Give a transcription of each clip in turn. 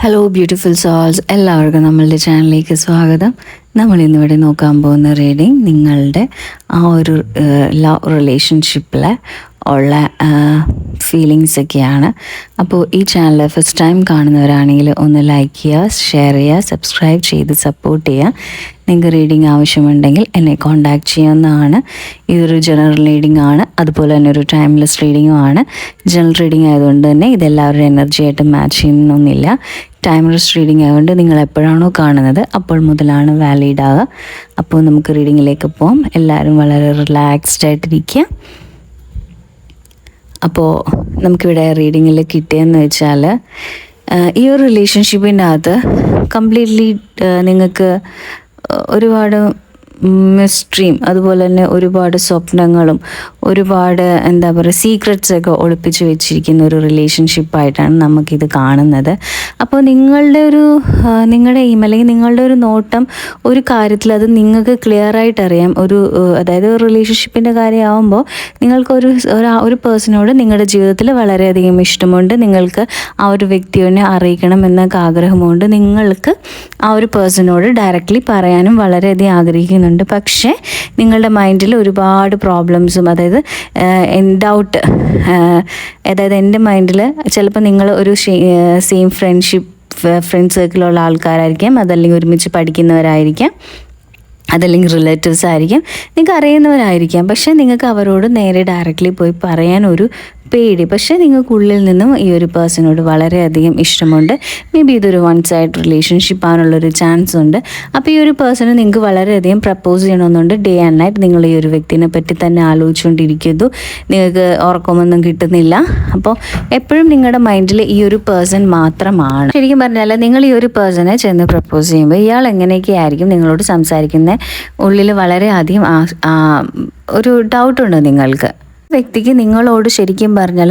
Hello beautiful souls, എല്ലാവർക്കും നമ്മളുടെ ചാനലിലേക്ക് സ്വാഗതം. നമ്മൾ ഇന്നിവിടെ നോക്കാൻ പോകുന്ന റീഡിങ് നിങ്ങളുടെ ആ ഒരു ലവ് റിലേഷൻഷിപ്പിൽ ഉള്ള ഫീലിങ്സ് ഒക്കെയാണ്. അപ്പോൾ ഈ ചാനൽ ഫസ്റ്റ് ടൈം കാണുന്നവരാണെങ്കിൽ ഒന്ന് ലൈക്ക് ചെയ്യുക, ഷെയർ ചെയ്യുക, സബ്സ്ക്രൈബ് ചെയ്ത് സപ്പോർട്ട് ചെയ്യുക. നിങ്ങൾക്ക് റീഡിങ് ആവശ്യമുണ്ടെങ്കിൽ എന്നെ കോൺടാക്റ്റ് ചെയ്യാവുന്നതാണ്. ഇതൊരു ജനറൽ റീഡിംഗ് ആണ്, അതുപോലെ തന്നെ ഒരു ടൈംലെസ് റീഡിങ്ങും ആണ്. ജനറൽ റീഡിംഗ് ആയതുകൊണ്ട് തന്നെ ഇതെല്ലാവരുടെ എനർജി ആയിട്ട് മാച്ച് ചെയ്യുന്നൊന്നുമില്ല. ടൈംലെസ് റീഡിംഗ് ആയതുകൊണ്ട് നിങ്ങൾ എപ്പോഴാണോ കാണുന്നത് അപ്പോൾ മുതലാണ് വാലിഡ് ആവുക. അപ്പോൾ നമുക്ക് റീഡിങ്ങിലേക്ക് പോകാം. എല്ലാവരും വളരെ റിലാക്സ്ഡ് ആയിട്ടിരിക്കുക. അപ്പോൾ നമുക്കിവിടെ റീഡിങ്ങിൽ കിട്ടിയെന്ന് വെച്ചാൽ ഈ ഒരു റിലേഷൻഷിപ്പിൻ്റെ അകത്ത് കംപ്ലീറ്റ്ലി നിങ്ങൾക്ക് ഒരുപാട് മിസ്റ്ററിയും അതുപോലെ തന്നെ ഒരുപാട് സ്വപ്നങ്ങളും ഒരുപാട് എന്താ പറയുക സീക്രട്സൊക്കെ ഒളിപ്പിച്ച് വെച്ചിരിക്കുന്ന ഒരു റിലേഷൻഷിപ്പായിട്ടാണ് നമുക്കിത് കാണുന്നത്. അപ്പോൾ നിങ്ങളുടെ എയിം അല്ലെങ്കിൽ നിങ്ങളുടെ ഒരു നോട്ടം ഒരു കാര്യത്തിൽ അത് നിങ്ങൾക്ക് ക്ലിയർ ആയിട്ട് അറിയാം. അതായത് റിലേഷൻഷിപ്പിൻ്റെ കാര്യമാകുമ്പോൾ നിങ്ങൾക്ക് ഒരു പേഴ്സണോട് നിങ്ങളുടെ ജീവിതത്തിൽ വളരെയധികം ഇഷ്ടമുണ്ട്, നിങ്ങൾക്ക് ആ ഒരു വ്യക്തിയെ അറിയിക്കണം എന്നൊക്കെ ആഗ്രഹമുണ്ട്, നിങ്ങൾക്ക് ആ ഒരു പേഴ്സണോട് ഡയറക്റ്റ്ലി പറയാനും വളരെയധികം ആഗ്രഹിക്കുന്നുണ്ട്. പക്ഷേ നിങ്ങളുടെ മൈൻഡിൽ ഒരുപാട് പ്രോബ്ലംസും, അതായത് ഡൗട്ട്, അതായത് എൻ്റെ മൈൻഡിൽ ചിലപ്പോൾ നിങ്ങൾ ഒരു സെയിം ഫ്രണ്ട് സർക്കിളുള്ള ആൾക്കാരായിരിക്കാം, അതല്ലെങ്കിൽ ഒരുമിച്ച് പഠിക്കുന്നവരായിരിക്കാം, അതല്ലെങ്കിൽ റിലേറ്റീവ്സ് ആയിരിക്കാം, നിങ്ങൾക്ക് അറിയുന്നവരായിരിക്കാം. പക്ഷേ നിങ്ങൾക്ക് അവരോട് നേരെ ഡയറക്റ്റ്ലി പോയി പറയാനൊരു പേടി. പക്ഷേ നിങ്ങൾക്കുള്ളിൽ നിന്നും ഈ ഒരു പേഴ്സണോട് വളരെയധികം ഇഷ്ടമുണ്ട്. മേ ബി ഇതൊരു വൺ സൈഡ് റിലേഷൻഷിപ്പ് ആവാനുള്ളൊരു ചാൻസ് ഉണ്ട്. അപ്പോൾ ഈ ഒരു പേഴ്സണ് നിങ്ങൾക്ക് വളരെയധികം പ്രപ്പോസ് ചെയ്യണമെന്നുണ്ട്. ഡേ ആൻഡ് നൈറ്റ് നിങ്ങൾ ഈ ഒരു വ്യക്തിനെ പറ്റി തന്നെ ആലോചിച്ചുകൊണ്ടിരിക്കുന്നു, നിങ്ങൾക്ക് ഉറക്കമൊന്നും കിട്ടുന്നില്ല. അപ്പോൾ എപ്പോഴും നിങ്ങളുടെ മൈൻഡിൽ ഈ ഒരു പേഴ്സൺ മാത്രമാണ്. ശരിക്കും പറഞ്ഞാൽ നിങ്ങൾ ഈ ഒരു പേഴ്സണെ ചെന്ന് പ്രപ്പോസ് ചെയ്യുമ്പോൾ ഇയാൾ എങ്ങനെയൊക്കെ ആയിരിക്കും നിങ്ങളോട് സംസാരിക്കുന്നത് ഉള്ളിൽ വളരെയധികം ഒരു ഡൗട്ടുണ്ട് നിങ്ങൾക്ക്. വ്യക്തിക്ക് നിങ്ങളോട് ശരിക്കും പറഞ്ഞാൽ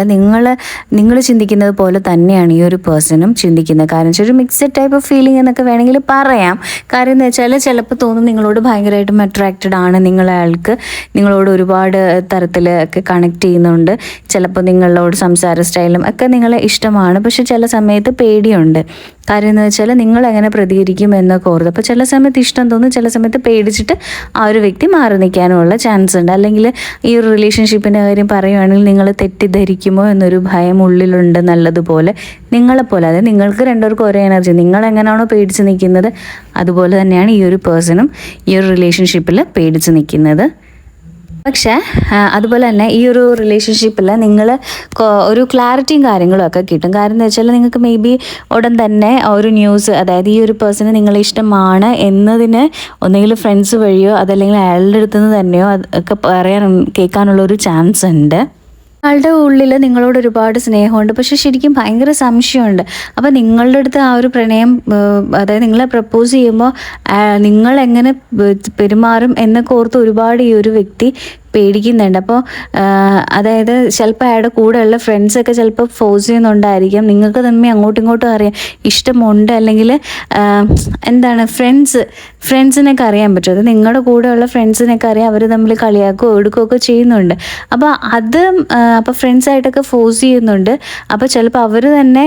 നിങ്ങൾ ചിന്തിക്കുന്നത് പോലെ തന്നെയാണ് ഈ ഒരു പേഴ്സണും ചിന്തിക്കുന്നത്. കാരണം വെച്ചാൽ ഒരു മിക്സഡ് ടൈപ്പ് ഓഫ് ഫീലിംഗ് എന്നൊക്കെ വേണമെങ്കിൽ പറയാം. കാര്യം എന്ന് വെച്ചാൽ ചിലപ്പോൾ തോന്നും നിങ്ങളോട് ഭയങ്കരമായിട്ടും അട്രാക്റ്റഡ് ആണ്, നിങ്ങളോട് ഒരുപാട് തരത്തിലൊക്കെ കണക്ട് ചെയ്യുന്നുണ്ട്, ചിലപ്പോൾ നിങ്ങളോട് സംസാര സ്റ്റൈലും ഒക്കെ നിങ്ങളെ ഇഷ്ടമാണ്. പക്ഷെ ചില സമയത്ത് പേടിയുണ്ട്. കാര്യം എന്ന് വെച്ചാൽ നിങ്ങൾ എങ്ങനെ പ്രതികരിക്കും എന്നൊക്കെ ഓർത്ത്. അപ്പോൾ ചില സമയത്ത് ഇഷ്ടം തോന്നും, ചില സമയത്ത് പേടിച്ചിട്ട് ആ ഒരു വ്യക്തി മാറി നിൽക്കാനുള്ള ചാൻസ് ഉണ്ട്. അല്ലെങ്കിൽ ഈ ഒരു റിലേഷൻഷിപ്പിൻ്റെ കാര്യം പറയുകയാണെങ്കിൽ നിങ്ങൾ തെറ്റിദ്ധരിക്കുമോ എന്നൊരു ഭയം ഉള്ളിലുണ്ട്. നല്ലതുപോലെ നിങ്ങളെപ്പോലെ, അതായത് നിങ്ങൾക്ക് രണ്ടുപേർക്കും ഒരേ എനർജി, നിങ്ങൾ എങ്ങനെയാണോ പേടിച്ച് നിൽക്കുന്നത് അതുപോലെ തന്നെയാണ് ഈ ഒരു പേഴ്സണും ഈ ഒരു റിലേഷൻഷിപ്പിൽ പേടിച്ച് നിൽക്കുന്നത്. പക്ഷേ അതുപോലെ തന്നെ ഈ ഒരു റിലേഷൻഷിപ്പിൽ നിങ്ങൾ ഒരു ക്ലാരിറ്റിയും കാര്യങ്ങളും ഒക്കെ കിട്ടും. കാരണം എന്ന് വെച്ചാൽ നിങ്ങൾക്ക് മേ ബി ഉടൻ തന്നെ ഒരു ന്യൂസ്, അതായത് ഈ ഒരു പേഴ്സണ് നിങ്ങളെ ഇഷ്ടമാണ് എന്നതിന് ഒന്നെങ്കിലും ഫ്രണ്ട്സ് വഴിയോ അതല്ലെങ്കിൽ അയാളുടെ അടുത്ത് നിന്ന് തന്നെയോ ഒക്കെ കേൾക്കാനുള്ള ഒരു ചാൻസ് ഉണ്ട്. ആളുടെ ഉള്ളിൽ നിങ്ങളോട് ഒരുപാട് സ്നേഹമുണ്ട്, പക്ഷെ ശരിക്കും ഭയങ്കര സംശയമുണ്ട്. അപ്പോൾ നിങ്ങളുടെ അടുത്ത് ആ ഒരു പ്രണയം, അതായത് നിങ്ങളെ പ്രപ്പോസ് ചെയ്യുമ്പോൾ നിങ്ങൾ എങ്ങനെ പെരുമാറും എന്നൊക്കെ ഓർത്ത് ഒരുപാട് ഈ ഒരു വ്യക്തി പേടിക്കുന്നുണ്ട്. അപ്പോൾ അതായത് ചിലപ്പോൾ അയാളുടെ കൂടെയുള്ള ഫ്രണ്ട്സൊക്കെ ചിലപ്പോൾ ഫോഴ്സ് ചെയ്യുന്നുണ്ടായിരിക്കാം. നിങ്ങൾക്ക് തമ്മിൽ അങ്ങോട്ടും ഇങ്ങോട്ടും അറിയാം ഇഷ്ടമുണ്ട്, അല്ലെങ്കിൽ എന്താണ് ഫ്രണ്ട്സിനൊക്കെ അറിയാൻ പറ്റും. അത് നിങ്ങളുടെ കൂടെയുള്ള ഫ്രണ്ട്സിനൊക്കെ അറിയാം, അവർ തമ്മിൽ കളിയാക്കുകയോ എടുക്കുകയൊക്കെ ചെയ്യുന്നുണ്ട്. അപ്പോൾ ഫ്രണ്ട്സായിട്ടൊക്കെ ഫോഴ്സ് ചെയ്യുന്നുണ്ട്. അപ്പോൾ ചിലപ്പോൾ അവർ തന്നെ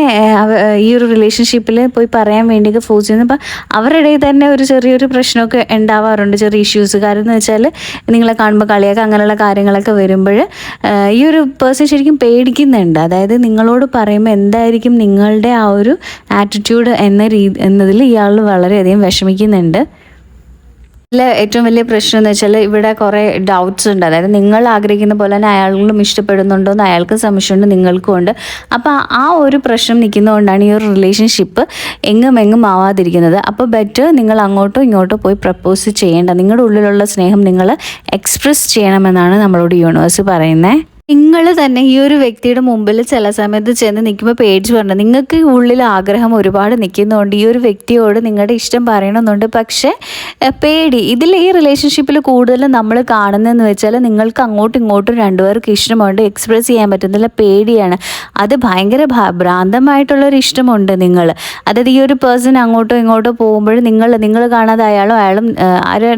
ഈ ഒരു റിലേഷൻഷിപ്പിൽ പോയി പറയാൻ വേണ്ടിയൊക്കെ ഫോഴ്സ് ചെയ്യുന്നു. അപ്പോൾ അവരുടെ ഇടയിൽ തന്നെ ഒരു ചെറിയൊരു പ്രശ്നമൊക്കെ ഉണ്ടാവാറുണ്ട്, ചെറിയ ഇഷ്യൂസ്. കാരണം എന്ന് വെച്ചാൽ നിങ്ങളെ കാണുമ്പോൾ കളിയാക്കുക അങ്ങനെയുള്ള കാര്യങ്ങളൊക്കെ വരുമ്പോൾ ഈ ഒരു പേഴ്സൺ ശരിക്കും പേടിക്കുന്നുണ്ട്. അതായത് നിങ്ങളോട് പറയുമ്പോൾ എന്തായിരിക്കും നിങ്ങളുടെ ആ ഒരു ആറ്റിറ്റ്യൂഡ് എന്നതിൽ ഇയാൾ വളരെയധികം വിഷമിക്കുന്നുണ്ട്. ഏറ്റവും വലിയ പ്രശ്നം എന്ന് വെച്ചാൽ ഇവിടെ കുറേ ഡൗട്ട്സ് ഉണ്ട്. അതായത് നിങ്ങൾ ആഗ്രഹിക്കുന്ന പോലെ തന്നെ അയാളും ഇഷ്ടപ്പെടുന്നുണ്ടോ എന്ന് അയാൾക്ക് സംശയമുണ്ട്, നിങ്ങൾക്കും ഉണ്ട്. അപ്പോൾ ആ ഒരു പ്രശ്നം നിൽക്കുന്നതുകൊണ്ടാണ് ഈ ഒരു റിലേഷൻഷിപ്പ് എങ്ങും ആവാതിരിക്കുന്നത്. അപ്പോൾ ബെറ്റർ നിങ്ങൾ അങ്ങോട്ടോ ഇങ്ങോട്ടോ പോയി പ്രപ്പോസ് ചെയ്യേണ്ട, നിങ്ങളുടെ ഉള്ളിലുള്ള സ്നേഹം നിങ്ങൾ എക്സ്പ്രസ് ചെയ്യണമെന്നാണ് നമ്മളോട് യൂണിവേഴ്സ് പറയുന്നത്. നിങ്ങൾ തന്നെ ഈ ഒരു വ്യക്തിയുടെ മുമ്പിൽ ചില സമയത്ത് ചെന്ന് നിൽക്കുമ്പോൾ പേടിച്ച് പറഞ്ഞു, നിങ്ങൾക്ക് ഉള്ളിൽ ആഗ്രഹം ഒരുപാട് നിൽക്കുന്നുണ്ട്, ഈ ഒരു വ്യക്തിയോട് നിങ്ങളുടെ ഇഷ്ടം പറയണമെന്നുണ്ട്. പക്ഷേ പേടി. ഈ റിലേഷൻഷിപ്പിൽ കൂടുതലും നമ്മൾ കാണുന്നതെന്ന് വെച്ചാൽ നിങ്ങൾക്ക് അങ്ങോട്ടും ഇങ്ങോട്ടും രണ്ടുപേർക്ക് ഇഷ്ടമുണ്ട്, എക്സ്പ്രസ് ചെയ്യാൻ പറ്റുന്നില്ല, പേടിയാണ്. അത് ഭയങ്കര ഭ്രാന്തമായിട്ടുള്ളൊരു ഇഷ്ടമുണ്ട് നിങ്ങൾ. അതായത് ഈ ഒരു പേഴ്സൺ അങ്ങോട്ടോ ഇങ്ങോട്ടോ പോകുമ്പോൾ നിങ്ങൾ കാണാതെ അയാളും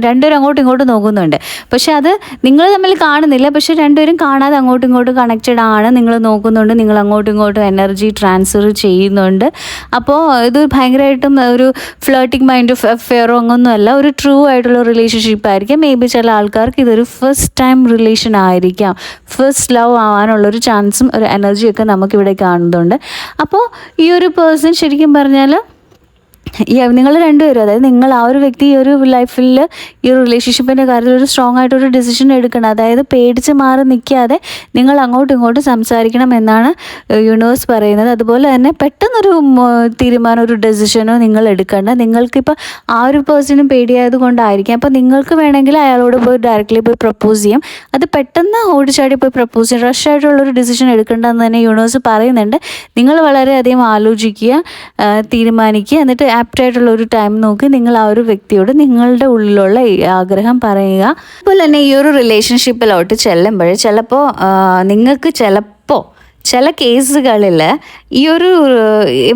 രണ്ടുപേരും അങ്ങോട്ടും ഇങ്ങോട്ടും നോക്കുന്നുണ്ട്. പക്ഷെ അത് നിങ്ങൾ തമ്മിൽ കാണുന്നില്ല, പക്ഷെ രണ്ടുപേരും കാണാതെ അങ്ങോട്ടും അങ്ങോട്ടും ഇങ്ങോട്ടും കണക്റ്റഡ് ആണ്, നിങ്ങൾ നോക്കുന്നുണ്ട്, നിങ്ങൾ അങ്ങോട്ടും ഇങ്ങോട്ടും എനർജി ട്രാൻസ്ഫർ ചെയ്യുന്നുണ്ട്. അപ്പോൾ ഇത് ഭയങ്കരമായിട്ടും ഒരു ഫ്ലേർട്ടിങ് മൈൻഡ് ഓഫ് അഫെയറോ അങ്ങൊന്നുമല്ല, ഒരു ട്രൂ ആയിട്ടുള്ള റിലേഷൻഷിപ്പ് ആയിരിക്കും. മേ ബി ചില ആൾക്കാർക്ക് ഇതൊരു ഫസ്റ്റ് ടൈം റിലേഷൻ ആയിരിക്കാം, ഫസ്റ്റ് ലവ് ആവാനുള്ളൊരു ചാൻസും ഒരു എനർജിയൊക്കെ നമുക്കിവിടെ കാണുന്നുണ്ട്. അപ്പോൾ ഈ ഒരു പേഴ്സൺ ശരിക്കും പറഞ്ഞാൽ നിങ്ങൾ രണ്ടുപേരും, അതായത് നിങ്ങൾ ആ ഒരു വ്യക്തി ഈ ഒരു ലൈഫിൽ ഈ ഒരു റിലേഷൻഷിപ്പിൻ്റെ കാര്യത്തിൽ ഒരു സ്ട്രോങ് ആയിട്ടൊരു ഡിസിഷൻ എടുക്കണം. അതായത് പേടിച്ച് മാറി നിൽക്കാതെ നിങ്ങൾ അങ്ങോട്ടും ഇങ്ങോട്ടും സംസാരിക്കണം എന്നാണ് യൂണിവേഴ്സ് പറയുന്നത്. അതുപോലെ തന്നെ പെട്ടെന്നൊരു തീരുമാനം, ഒരു ഡെസിഷനോ നിങ്ങൾ എടുക്കേണ്ട. നിങ്ങൾക്കിപ്പോൾ ആ ഒരു പേഴ്സണും പേടിയായത് കൊണ്ടായിരിക്കാം. അപ്പോൾ നിങ്ങൾക്ക് വേണമെങ്കിൽ അയാളോട് പോയി ഡയറക്റ്റ്ലി പോയി പ്രപ്പോസ് ചെയ്യാം. അത് പെട്ടെന്ന് ഓടിച്ചാടി പോയി പ്രപ്പോസ് ചെയ്യാം. റഷ് ആയിട്ടുള്ളൊരു ഡിസിഷൻ എടുക്കേണ്ടതെന്ന് തന്നെ യൂണിവേഴ്സ് പറയുന്നുണ്ട്. നിങ്ങൾ വളരെയധികം ആലോചിക്കുക, തീരുമാനിക്കുക, എന്നിട്ട് ആപ്റ്റായിട്ടുള്ള ഒരു ടൈം നോക്കി നിങ്ങൾ ആ ഒരു വ്യക്തിയോട് നിങ്ങളുടെ ഉള്ളിലുള്ള ആഗ്രഹം പറയുക. അതുപോലെ തന്നെ ഈ ഒരു റിലേഷൻഷിപ്പിലോട്ട് ചെല്ലുമ്പോൾ ചിലപ്പോൾ നിങ്ങൾക്ക് ചില കേസുകളിൽ ഈ ഒരു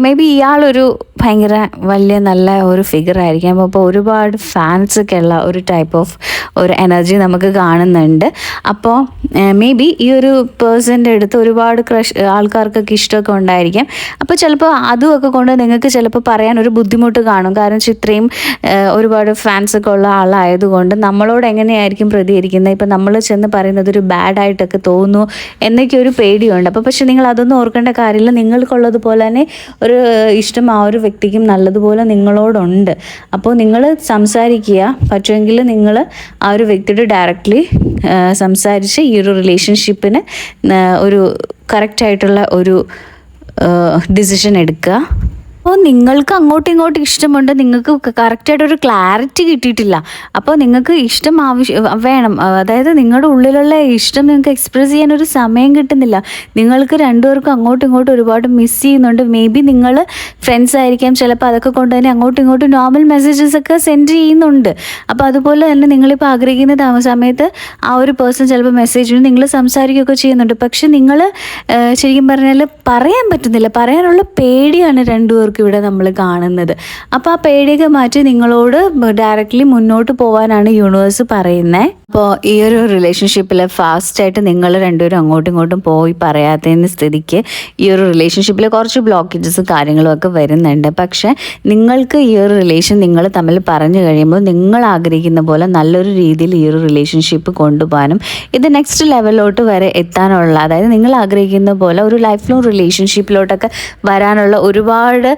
മേ ബി ഇയാളൊരു ഭയങ്കര വലിയ നല്ല ഒരു ഫിഗർ ആയിരിക്കാം. അപ്പോൾ ഒരുപാട് ഫാൻസൊക്കെ ഉള്ള ഒരു ടൈപ്പ് ഓഫ് ഒരു എനർജി നമുക്ക് കാണുന്നുണ്ട്. അപ്പോൾ മേ ബി ഈ ഒരു പേഴ്സൻ്റെ അടുത്ത് ഒരുപാട് ആൾക്കാർക്കൊക്കെ ഇഷ്ടമൊക്കെ ഉണ്ടായിരിക്കാം. അപ്പോൾ ചിലപ്പോൾ അതുമൊക്കെ കൊണ്ട് നിങ്ങൾക്ക് ചിലപ്പോൾ പറയാൻ ഒരു ബുദ്ധിമുട്ട് കാണും. കാരണം ഇത്രയും ഒരുപാട് ഫാൻസൊക്കെ ഉള്ള ആളായതുകൊണ്ട് നമ്മളോട് എങ്ങനെയായിരിക്കും പ്രതികരിക്കുന്നത്, ഇപ്പം നമ്മൾ ചെന്ന് പറയുന്നത് ഒരു ബാഡായിട്ടൊക്കെ തോന്നുന്നു എന്നൊക്കെ ഒരു പേടിയുണ്ട്. അപ്പോൾ പക്ഷെ നിങ്ങൾ അതൊന്നും ഓർക്കേണ്ട കാര്യമില്ല. നിങ്ങൾക്കുള്ളതുപോലെ തന്നെ ഒരു ഇഷ്ടം ആ ഒരു വ്യക്തിക്കും നല്ലതുപോലെ നിങ്ങളോടുണ്ട്. അപ്പോൾ നിങ്ങൾ സംസാരിക്കുക, പറ്റുമെങ്കിൽ നിങ്ങൾ ആ ഒരു വ്യക്തിയോട് ഡയറക്റ്റ്ലി സംസാരിച്ച് ഈ ഒരു റിലേഷൻഷിപ്പിന് ഒരു കറക്റ്റായിട്ടുള്ള ഒരു ഡിസിഷൻ എടുക്കുക. അപ്പോൾ നിങ്ങൾക്ക് അങ്ങോട്ടും ഇങ്ങോട്ടും ഇഷ്ടമുണ്ട്, നിങ്ങൾക്ക് കറക്റ്റായിട്ടൊരു ക്ലാരിറ്റി കിട്ടിയിട്ടില്ല. അപ്പോൾ നിങ്ങൾക്ക് ഇഷ്ടം വേണം, അതായത് നിങ്ങളുടെ ഉള്ളിലുള്ള ഇഷ്ടം നിങ്ങൾക്ക് എക്സ്പ്രസ് ചെയ്യാനൊരു സമയം കിട്ടുന്നില്ല. നിങ്ങൾക്ക് രണ്ടുപേർക്കും അങ്ങോട്ടും ഇങ്ങോട്ടും ഒരുപാട് മിസ് ചെയ്യുന്നുണ്ട്. മേ ബി നിങ്ങൾ ഫ്രണ്ട്സ് ആയിരിക്കാം, ചിലപ്പോൾ അതൊക്കെ കൊണ്ട് തന്നെ അങ്ങോട്ടും ഇങ്ങോട്ടും നോർമൽ മെസ്സേജസ് ഒക്കെ സെൻഡ് ചെയ്യുന്നുണ്ട്. അപ്പോൾ അതുപോലെ തന്നെ നിങ്ങളിപ്പോൾ ആഗ്രഹിക്കുന്ന സമയത്ത് ആ ഒരു പേഴ്സൺ ചിലപ്പോൾ മെസ്സേജ് നിങ്ങൾ സംസാരിക്കുകയൊക്കെ ചെയ്യുന്നുണ്ട്. പക്ഷെ നിങ്ങൾ ശരിക്കും പറഞ്ഞാൽ പറയാൻ പറ്റുന്നില്ല, പറയാനുള്ള പേടിയാണ് രണ്ടുപേർക്കും ഇവിടെ നമ്മൾ കാണുന്നത്. അപ്പോൾ ആ പേടിയൊക്കെ മാറ്റി നിങ്ങളോട് ഡയറക്റ്റ്ലി മുന്നോട്ട് പോകാനാണ് യൂണിവേഴ്സ് പറയുന്നത്. അപ്പോൾ ഈ ഒരു റിലേഷൻഷിപ്പിൽ ഫാസ്റ്റായിട്ട് നിങ്ങൾ രണ്ടുപേരും അങ്ങോട്ടും ഇങ്ങോട്ടും പോയി പറയാത്തതിന് സ്ഥിതിക്ക് ഈ ഒരു റിലേഷൻഷിപ്പിൽ കുറച്ച് ബ്ലോക്കേജസ് കാര്യങ്ങളും ഒക്കെ വരുന്നുണ്ട്. പക്ഷേ നിങ്ങൾക്ക് ഈ ഒരു റിലേഷൻ നിങ്ങൾ തമ്മിൽ പറഞ്ഞു കഴിയുമ്പോൾ നിങ്ങൾ ആഗ്രഹിക്കുന്ന പോലെ നല്ലൊരു രീതിയിൽ ഈ ഒരു റിലേഷൻഷിപ്പ് കൊണ്ടുപോകാനും ഇത് നെക്സ്റ്റ് ലെവലിലോട്ട് വരെ എത്താനുള്ള, അതായത് നിങ്ങൾ ആഗ്രഹിക്കുന്ന പോലെ ഒരു ലൈഫ് ലോങ് റിലേഷൻഷിപ്പിലോട്ടൊക്കെ വരാനുള്ള ഒരുപാട്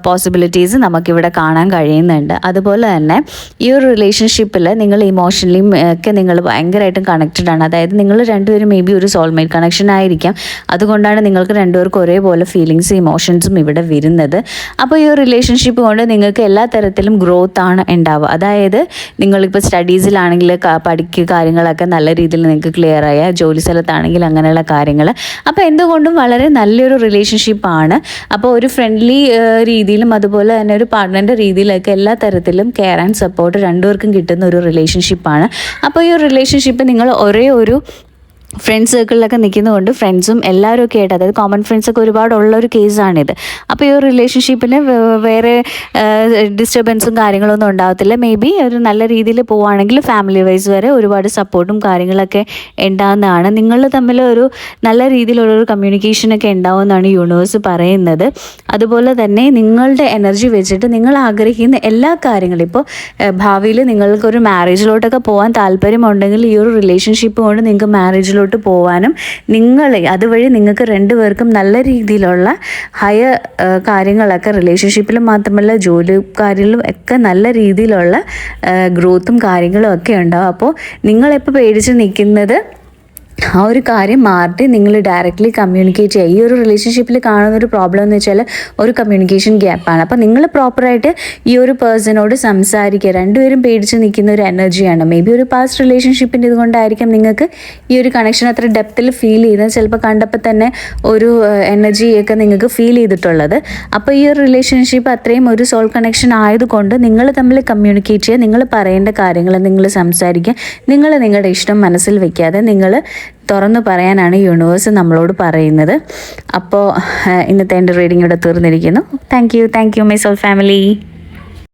പോസിബിലിറ്റീസ് നമുക്കിവിടെ കാണാൻ കഴിയുന്നുണ്ട്. അതുപോലെ തന്നെ ഈ ഒരു റിലേഷൻഷിപ്പിൽ നിങ്ങൾ ഇമോഷണലി ഒക്കെ നിങ്ങൾ ഭയങ്കരമായിട്ടും കണക്റ്റഡ് ആണ്. അതായത് നിങ്ങൾ രണ്ടുപേരും മേ ബി ഒരു സോൾമേറ്റ് കണക്ഷൻ ആയിരിക്കാം. അതുകൊണ്ടാണ് നിങ്ങൾക്ക് രണ്ടുപേർക്കും ഒരേപോലെ ഫീലിങ്സും ഇമോഷൻസും ഇവിടെ വരുന്നത്. അപ്പോൾ ഈ ഒരു റിലേഷൻഷിപ്പ് കൊണ്ട് നിങ്ങൾക്ക് എല്ലാ തരത്തിലും ഗ്രോത്ത് ആണ് ഉണ്ടാവുക. അതായത് നിങ്ങളിപ്പോൾ സ്റ്റഡീസിലാണെങ്കിൽ പഠിക്കുക കാര്യങ്ങളൊക്കെ നല്ല രീതിയിൽ നിങ്ങൾക്ക് ക്ലിയർ ആയ, ജോലി സ്ഥലത്താണെങ്കിൽ അങ്ങനെയുള്ള കാര്യങ്ങൾ. അപ്പോൾ എന്തുകൊണ്ടും വളരെ നല്ലൊരു റിലേഷൻഷിപ്പാണ്. അപ്പോൾ ഒരു ഫ്രണ്ട്ലി രീതിയിലും അതുപോലെ തന്നെ ഒരു പാർട്ട്ണറിൻ്റെ രീതിയിലൊക്കെ എല്ലാ തരത്തിലും കെയർ ആൻഡ് സപ്പോർട്ട് രണ്ടുപേർക്കും കിട്ടുന്ന ഒരു റിലേഷൻഷിപ്പാണ്. അപ്പോൾ ഈ ഒരു റിലേഷൻഷിപ്പ് നിങ്ങൾ ഒരേ ഒരു ഫ്രണ്ട് സർക്കിളിലൊക്കെ നിൽക്കുന്നതുകൊണ്ട് ഫ്രണ്ട്സും എല്ലാവരും ഒക്കെ ആയിട്ട്, അതായത് കോമൺ ഫ്രണ്ട്സൊക്കെ ഒരുപാടുള്ള ഒരു കേസാണിത്. അപ്പോൾ ഈ ഒരു റിലേഷൻഷിപ്പിന് വേറെ ഡിസ്റ്റർബൻസും കാര്യങ്ങളൊന്നും ഉണ്ടാകത്തില്ല. മേ ബി ഒരു നല്ല രീതിയിൽ പോവുകയാണെങ്കിൽ ഫാമിലി വൈസ് വരെ ഒരുപാട് സപ്പോർട്ടും കാര്യങ്ങളൊക്കെ ഉണ്ടാകുന്നതാണ്. നിങ്ങൾ തമ്മിൽ ഒരു നല്ല രീതിയിലുള്ളൊരു കമ്മ്യൂണിക്കേഷനൊക്കെ ഉണ്ടാവുമെന്നാണ് യൂണിവേഴ്സ് പറയുന്നത്. അതുപോലെ തന്നെ നിങ്ങളുടെ എനർജി വെച്ചിട്ട് നിങ്ങൾ ആഗ്രഹിക്കുന്ന എല്ലാ കാര്യങ്ങളും, ഇപ്പോൾ ഭാവിയിൽ നിങ്ങൾക്കൊരു മാരേജിലോട്ടൊക്കെ പോകാൻ താല്പര്യമുണ്ടെങ്കിൽ ഈ ഒരു റിലേഷൻഷിപ്പ് കൊണ്ട് നിങ്ങൾക്ക് മാരേജിൽ പോവാനും അതുവഴി നിങ്ങൾക്ക് രണ്ടുപേർക്കും നല്ല രീതിയിലുള്ള ഹയർ കാര്യങ്ങളൊക്കെ റിലേഷൻഷിപ്പിലും മാത്രമല്ല ജോലി കാര്യങ്ങളിലും ഒക്കെ നല്ല രീതിയിലുള്ള ഗ്രോത്തും കാര്യങ്ങളും ഒക്കെ ഉണ്ടാവും. അപ്പോൾ നിങ്ങളെപ്പോൾ പേടിച്ച് നിൽക്കുന്നത് ആ ഒരു കാര്യം മാറ്റി നിങ്ങൾ ഡയറക്റ്റ്ലി കമ്മ്യൂണിക്കേറ്റ് ചെയ്യുക. ഈ ഒരു റിലേഷൻഷിപ്പിൽ കാണുന്നൊരു പ്രോബ്ലം എന്ന് വെച്ചാൽ ഒരു കമ്മ്യൂണിക്കേഷൻ ഗ്യാപ്പാണ്. അപ്പോൾ നിങ്ങൾ പ്രോപ്പറായിട്ട് ഈ ഒരു പേഴ്സണോട് സംസാരിക്കുക. രണ്ടുപേരും പേടിച്ച് നിൽക്കുന്ന ഒരു എനർജിയാണ്. മേ ബി ഒരു പാസ്റ്റ് റിലേഷൻഷിപ്പിൻ്റെ ഇതുകൊണ്ടായിരിക്കും നിങ്ങൾക്ക് ഈ ഒരു കണക്ഷൻ അത്ര ഡെപ്തിൽ ഫീൽ ചെയ്യുന്നത്. ചിലപ്പോൾ കണ്ടപ്പോൾ തന്നെ ഒരു എനർജിയൊക്കെ നിങ്ങൾക്ക് ഫീൽ ചെയ്തിട്ടുള്ളത്. അപ്പോൾ ഈ ഒരു റിലേഷൻഷിപ്പ് അത്രയും ഒരു സോൾ കണക്ഷൻ ആയതുകൊണ്ട് നിങ്ങൾ തമ്മിൽ കമ്മ്യൂണിക്കേറ്റ് ചെയ്യുക. നിങ്ങൾ പറയേണ്ട കാര്യങ്ങൾ നിങ്ങൾ സംസാരിക്കുക. നിങ്ങൾ നിങ്ങളുടെ ഇഷ്ടം മനസ്സിൽ വയ്ക്കാതെ നിങ്ങൾ തുറന്നു പറയാനാണ് യൂണിവേഴ്സ് നമ്മളോട് പറയുന്നത്. അപ്പോൾ ഇന്നത്തെ എൻ്റെ റീഡിംഗ് ഇവിടെ തീർന്നിരിക്കുന്നു. Thank you my soul family.